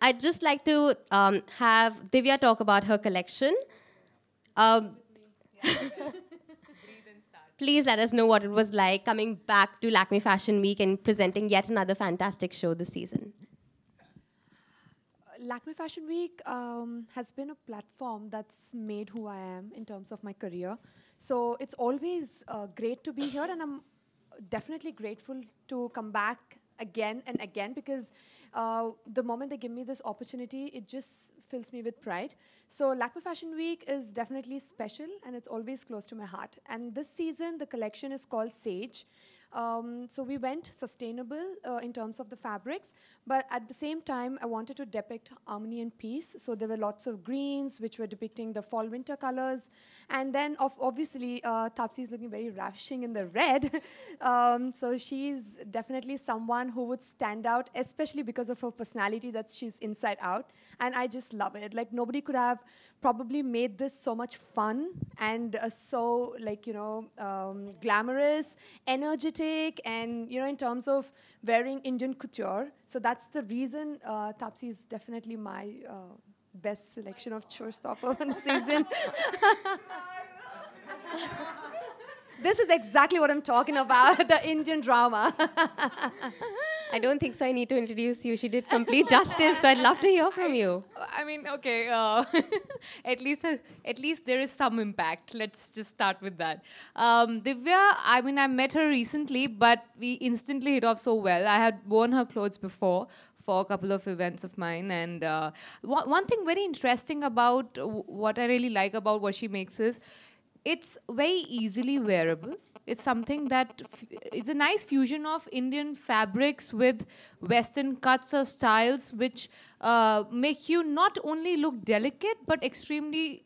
I'd just like to have Divya talk about her collection. Um, please let us know what it was like coming back to Lakme Fashion Week and presenting yet another fantastic show this season. Lakme Fashion Week has been a platform that's made who I am in terms of my career. So it's always great to be here, and I'm definitely grateful to come back again and again because the moment they give me this opportunity, it just fills me with pride. So Lakme Fashion Week is definitely special, and it's always close to my heart. And this season, the collection is called Sage. So we went sustainable in terms of the fabrics, but at the same time, I wanted to depict harmony and peace. So there were lots of greens, which were depicting the fall-winter colors. And then, obviously, Taapsee is looking very ravishing in the red. So she's definitely someone who would stand out, especially because of her personality that she's inside out. And I just love it. Like, nobody could have probably made this so much fun and so, like, glamorous, energetic, and, in terms of wearing Indian couture. So that's the reason Taapsee is definitely my best selection of showstopper in the season. This is exactly what I'm talking about, the Indian drama. I don't think so. I need to introduce you. She did complete justice, so I'd love to hear from you. I mean, okay, at least there is some impact. Let's just start with that. Divya, I mean, I met her recently, but we instantly hit off so well. I had worn her clothes before for a couple of events of mine, and one thing very interesting about what I really like about what she makes is it's very easily wearable. It's something that it's a nice fusion of Indian fabrics with Western cuts or styles, which make you not only look delicate but extremely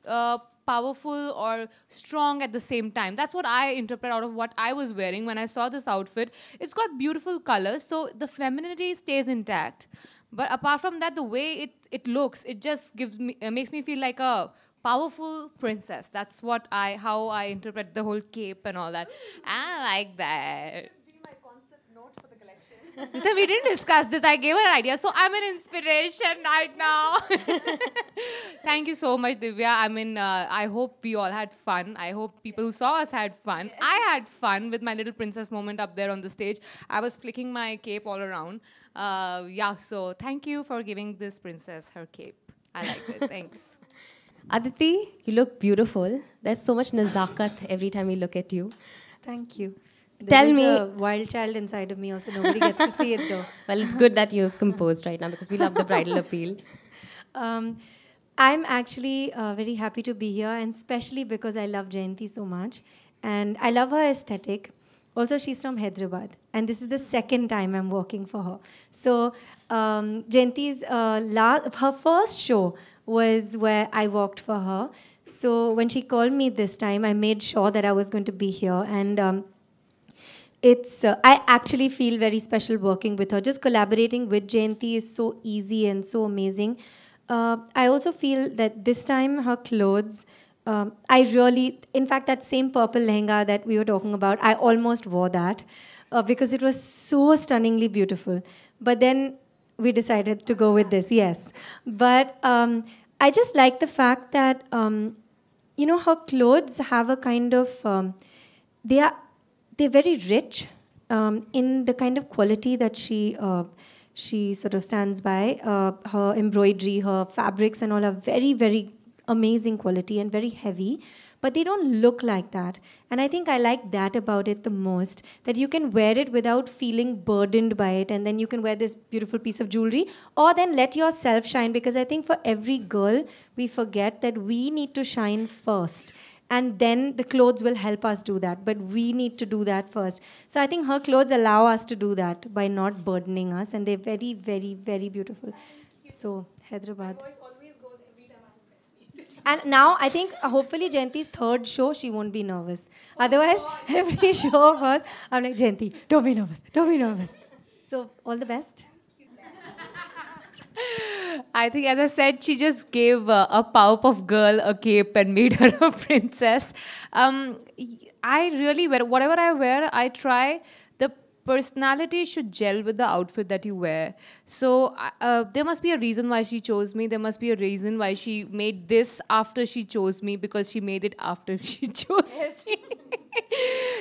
powerful or strong at the same time. That's what I interpret out of what I was wearing when I saw this outfit. It's got beautiful colors, so the femininity stays intact. But apart from that, the way it looks, it just gives me makes me feel like a powerful princess. That's how I interpret the whole cape and all that. I like that. Be my concept note for the collection. So we didn't discuss this. I gave her an idea. So I'm an inspiration right now. Thank you so much, Divya. I mean, I hope we all had fun. I hope people who saw us had fun. Yes. I had fun with my little princess moment up there on the stage. I was flicking my cape all around. So thank you for giving this princess her cape. I liked it. Thanks. Aditi, you look beautiful. There's so much nazakat every time we look at you. Thank you. Tell me, a wild child inside of me also. Nobody gets to see it though. Well, it's good that you're composed right now because we love the bridal appeal. I'm actually very happy to be here, and especially because I love Jayanti so much. And I love her aesthetic. Also, she's from Hyderabad. And this is the second time I'm working for her. So Jayanti's her first show was where I worked for her. So when she called me this time, I made sure that I was going to be here. And I actually feel very special working with her. Just collaborating with Jayanti is so easy and so amazing. I also feel that this time her clothes, in fact, that same purple lehenga that we were talking about, I almost wore that because it was so stunningly beautiful. But then we decided to go with this, yes. But I just like the fact that, her clothes have a kind of, they're very rich in the kind of quality that she sort of stands by. Her embroidery, her fabrics and all are very, very amazing quality and very heavy. But they don't look like that. And I think I like that about it the most, that you can wear it without feeling burdened by it, and then you can wear this beautiful piece of jewelry, or then let yourself shine, because I think for every girl, we forget that we need to shine first. And then the clothes will help us do that. But we need to do that first. So I think her clothes allow us to do that by not burdening us. And they're very, very, very beautiful. So, Hyderabad. And now, I think, hopefully, Jayanti's third show, she won't be nervous. Otherwise, every show of hers, I'm like, Jayanti, don't be nervous. Don't be nervous. So, all the best. I think, as I said, she just gave a Powerpuff Girl a cape and made her a princess. I really wear, whatever I wear, I try. The personality should gel with the outfit that you wear. So there must be a reason why she chose me. There must be a reason why she made this after she chose me, because she made it after she chose me.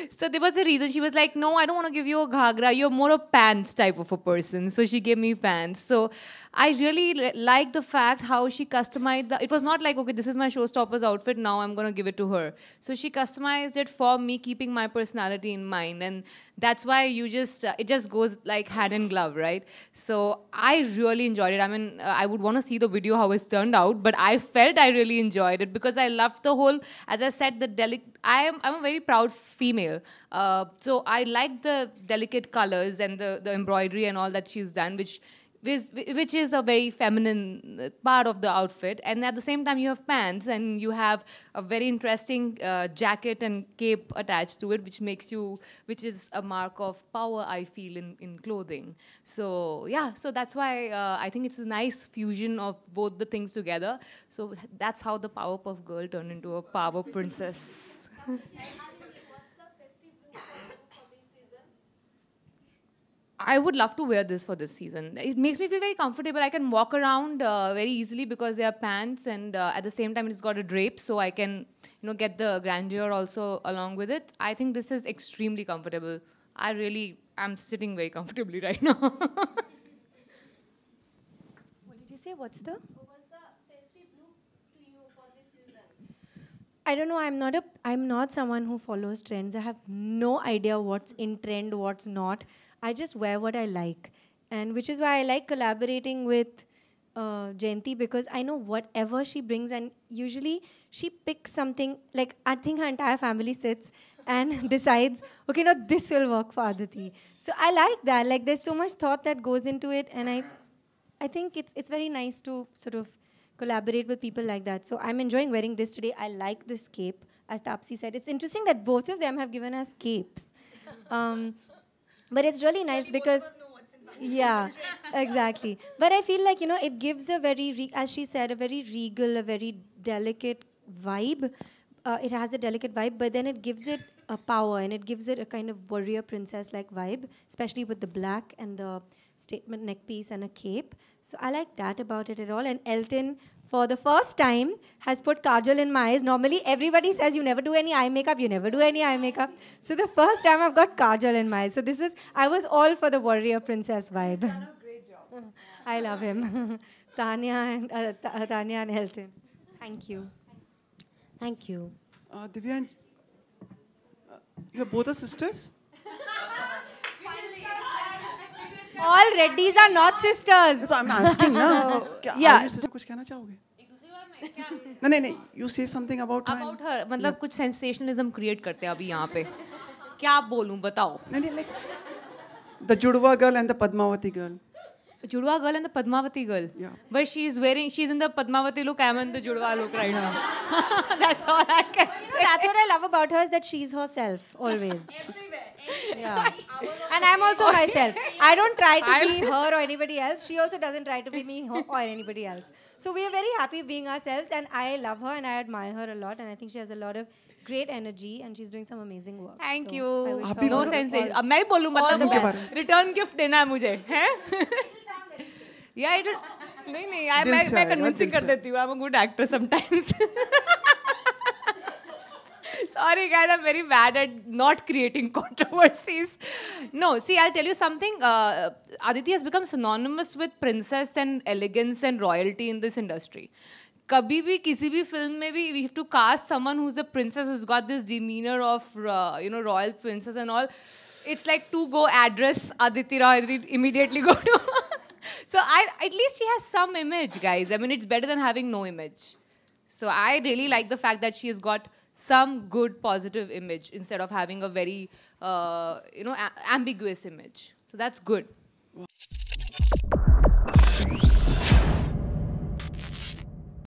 So there was a reason. She was like, no, I don't want to give you a ghagra. You're more a pants type of a person. So she gave me pants. So I really like the fact how she customized it was not like, okay, this is my showstoppers outfit, now I'm going to give it to her. So she customized it for me, keeping my personality in mind. And that's why it just goes like hand in glove, right? So I really enjoyed it. I mean, I would want to see the video how it's turned out, but I felt I really enjoyed it because I loved the whole, as I said, I'm a very proud female. So I like the delicate colors and the embroidery and all that she's done, which is a very feminine part of the outfit. And at the same time, you have pants and you have a very interesting jacket and cape attached to it, which is a mark of power, I feel, in clothing. So yeah, so that's why I think it's a nice fusion of both the things together. So that's how the Powerpuff Girl turned into a power princess. I would love to wear this for this season. It makes me feel very comfortable. I can walk around very easily because they are pants, and at the same time it's got a drape, so I can get the grandeur also along with it. I think this is extremely comfortable. I'm sitting very comfortably right now. What did you say? What's the festive look to you for this season? I don't know. I'm not someone who follows trends. I have no idea what's in trend, what's not. I just wear what I like, and which is why I like collaborating with Jayanti, because I know whatever she brings, and usually she picks something, like I think her entire family sits and decides, okay, no, this will work for Aditi. So I like that. Like there's so much thought that goes into it, and I think it's very nice to sort of collaborate with people like that. So I'm enjoying wearing this today. I like this cape, as Taapsee said. It's interesting that both of them have given us capes. But it's really nice because, yeah, exactly. But I feel like, it gives a very, as she said, a very regal, a very delicate vibe. It has a delicate vibe, but then it gives it a power, and it gives it a kind of warrior princess-like vibe, especially with the black and the statement neck piece and a cape. So I like that about it at all. And Elton, for the first time, has put kajal in my eyes. Normally, everybody says you never do any eye makeup, you never do any eye makeup. So the first time I've got kajal in my eyes. So I was all for the warrior princess vibe. You've done a great job. I love him. Tanya and Elton. Thank you. Thank you. Divya, you're both are sisters? All Reddys are not sisters. So I'm asking, no? Yeah. Are you sister? कुछ कहना चाहोगे? नहीं. You say something about her. About her, मतलब कुछ sensationalism create करते हैं अभी यहाँ पे. क्या बोलूँ बताओ? नहीं, like the Judwa girl and the Padmavati girl. Judwa girl and the Padmavati girl. Yeah. But she's in the Padmavati look, I'm in the Judwa look right now. That's all I can say. That's what I love about her, is that she's herself, always. Yeah. And I'm also myself. I don't try to be her or anybody else. She also doesn't try to be me or anybody else. So we are very happy being ourselves, and I love her and I admire her a lot, and I think she has a lot of great energy and she's doing some amazing work. Thank so you. आप भी No बोलो। sensation. अब मैं ही बोलूँ मतलब return gift देना है मुझे, हैं? Yeah, नहीं, मैं convincing कर देती हूँ. I'm a good actor sometimes. Sorry guys, I'm very bad at not creating controversies. No, see, I'll tell you something. Aditi has become synonymous with princess and elegance and royalty in this industry. कभी भी किसी भी film में भी we have to cast someone who's a princess, who's got this demeanor of royal princess and all. It's like to go address Aditi Roy, immediately go to. So at least she has some image, guys. I mean, it's better than having no image. So I really like the fact that she has got some good positive image instead of having a very ambiguous image. So that's good.